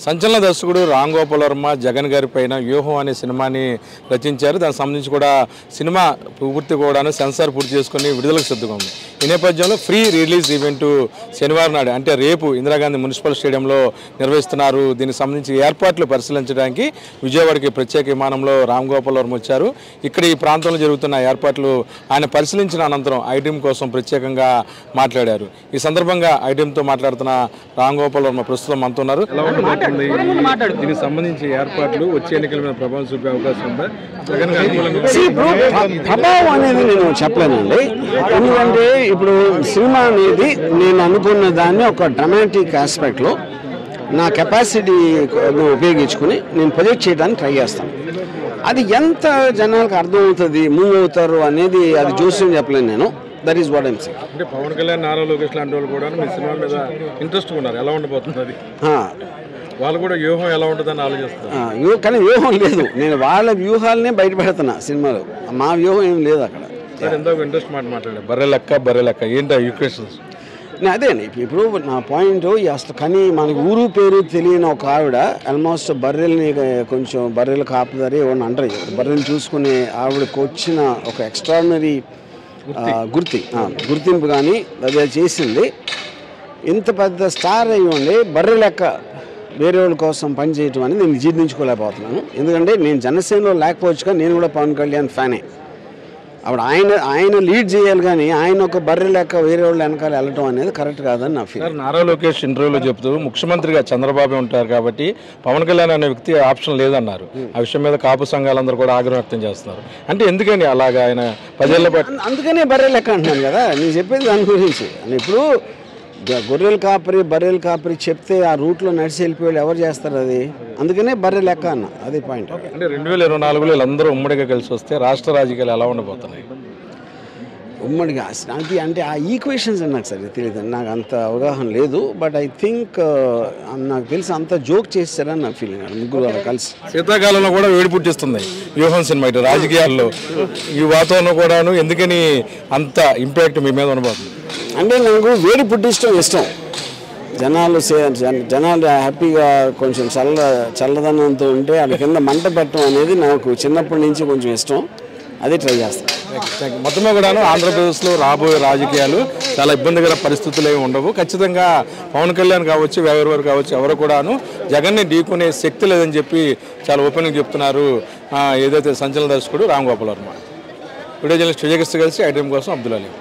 సంచలన దర్శకుడు రామ్ గోపాల్ వర్మ జగన్ గారి పైన వ్యూహం అనే సినిమాని రచించారు. దానికి సంబంధించి కూడా సినిమా పూర్తి కూడా సెన్సార్ పూర్తి చేసుకుని విడుదలకు సిద్ధంగా ఉంది. ఈ నేపథ్యంలో ఫ్రీ రిలీజ్ ఈవెంట్ శనివారం నాడు అంటే రేపు ఇందిరాగాంధీ మున్సిపల్ స్టేడియంలో నిర్వహిస్తున్నారు. దీనికి సంబంధించి ఏర్పాట్లు పరిశీలించడానికి విజయవాడకి ప్రత్యేక విమానంలో రామ్ గోపాల్ వర్మ వచ్చారు. ఇక్కడ ఈ ప్రాంతంలో జరుగుతున్న ఏర్పాట్లు ఆయన పరిశీలించిన అనంతరం ఐటీఎం కోసం ప్రత్యేకంగా మాట్లాడారు. ఈ సందర్భంగా ఐటీఎంతో మాట్లాడుతున్న రామ్ గోపాల్ వర్మ ప్రస్తుతం మనతో ఉన్నారు. దీనికి సంబంధించి ఏర్పాట్లు వచ్చే ఎన్నికల మీద ప్రభావం చూపే అవకాశం ఉందా? ప్రభావం అనేది నేను చెప్పలేనండి. ఎందుకంటే ఇప్పుడు సినిమా అనేది నేను అనుకున్న దాన్ని ఒక డ్రామాటిక్ ఆస్పెక్ట్లో నా కెపాసిటీ ఉపయోగించుకుని నేను ప్రొజెక్ట్ చేయడానికి ట్రై చేస్తాను. అది ఎంత జనాలకు అర్థమవుతుంది, మూవ్ అవుతారు అనేది అది చూసి చెప్పలేను నేను. That is what I'm saying. అంటే పవన్ కళ్యాణ్, నారా లోకేష్ లాంటి వాళ్ళు కూడా మీ సినిమా మీద ఇంట్రెస్ట్ ఉన్నారు. ఎలా ఉండబోతుంది అది? వాళ్ళు కూడా వ్యూహం ఎలా ఉంటుందని ఆలోచిస్తారు. కానీ వ్యూహం లేదు. నేను వాళ్ళ వ్యూహాలనే బయటపెడుతున్నా సినిమాలో. మా వ్యూహం ఏం లేదు అక్కడ. ఎంతో ఇంట్రెస్ట్ మాట్లాడారు. బర్రె లెక్క ఏంటి ఈక్వేషన్స్? అదే అండి. ఇప్పుడు నా పాయింట్ అసలు కానీ మనకి ఊరు పేరు తెలియని ఒక ఆవిడ ఆల్మోస్ట్ బర్రెల్ని కొంచెం బర్రెలు కాపుదారి ఏమన్నా అంటారు. బర్రెలు చూసుకునే ఆవిడకి వచ్చిన ఒక ఎక్స్ట్రాడినరీ గుర్తింపు కానీ అదే చేసింది. ఇంత పెద్ద స్టార్ అయ్యండి బర్రె లెక్క వేరే వాళ్ళ కోసం పనిచేయటం అనేది నేను జీర్ణించుకోలేకపోతున్నాను. ఎందుకంటే నేను జనసేనలో లేకపోవచ్చుగా నేను కూడా పవన్ కళ్యాణ్ ఫ్యానే. అప్పుడు ఆయన లీడ్ చేయాలి కానీ ఆయన ఒక బర్రె లెక్క వేరే వాళ్ళు వెనకాల వెళ్ళటం అనేది కరెక్ట్ కాదని నా ఫీల్. నారా లోకేష్ ఇంటర్వ్యూలో చెప్తూ ముఖ్యమంత్రిగా చంద్రబాబు ఉంటారు కాబట్టి పవన్ కళ్యాణ్ అనే వ్యక్తి ఆప్షన్ లేదన్నారు. ఆ విషయం మీద కాపు సంఘాలందరూ కూడా ఆగ్రహం వ్యక్తం చేస్తున్నారు. అంటే ఎందుకని అలాగా ఆయన ప్రజల్లో అందుకనే బర్రె లెక్క అంటున్నాను కదా నేను చెప్పేది దాని గురించి. ఇప్పుడు గొర్రెలు కాపరి బర్రెలు కాపరి చెప్తే ఆ రూట్లో నడిచి వెళ్ళిపోయి ఎవరు చేస్తారు అది? అందుకనే బర్రె లెక్క అన్న. అది పాయింట్. అంటే 2024లో వీళ్ళందరూ ఉమ్మడిగా కలిసి వస్తే రాష్ట్ర రాజకీయాలు ఎలా ఉండబోతున్నాయి? ఉమ్మడిగా అది అంటే ఆ ఈక్వేషన్స్ నాకు సరే తెలియదు, నాకు అంత అవగాహన లేదు. బట్ ఐ థింక్ నాకు తెలిసి అంత జోక్ చేస్తారని నా ఫీలింగ్. ముగ్గురు వాళ్ళు కలిసి శీతాకాలంలో కూడా వేడి పుట్టిస్తుంది వ్యూహం సినిమా ఇటు రాజకీయాల్లో. ఈ వాతావరణం కూడాను ఎందుకని అంత ఇంపాక్ట్ మీ మీద ఉండబోతుంది? అంటే నాకు వేడి పుట్టించడం ఇష్టం. జనాలు హ్యాపీగా కొంచెం చల్లదనంతో ఉంటే వాళ్ళ కింద మంట పెట్టడం అనేది నాకు చిన్నప్పటి నుంచి కొంచెం ఇష్టం. అది ట్రై చేస్తాను. మొత్తమే కూడాను ఆంధ్రప్రదేశ్లో రాబోయే రాజకీయాలు చాలా ఇబ్బందికర పరిస్థితులు ఏమి ఉండవు. ఖచ్చితంగా పవన్ కళ్యాణ్ కావచ్చు, ఎవరెవరు కావచ్చు, ఎవరు కూడాను జగన్ని ఢీకొనే శక్తి లేదని చెప్పి చాలా ఓపెన్గా చెప్తున్నారు ఏదైతే సంచలన దర్శకుడు రామ్ గోపాల్ వర్మ. వీడియో జర్నలిస్ట్ విజయకృష్ణ కలిసి ఐటీఎం కోసం అబ్దుల్ అలీ.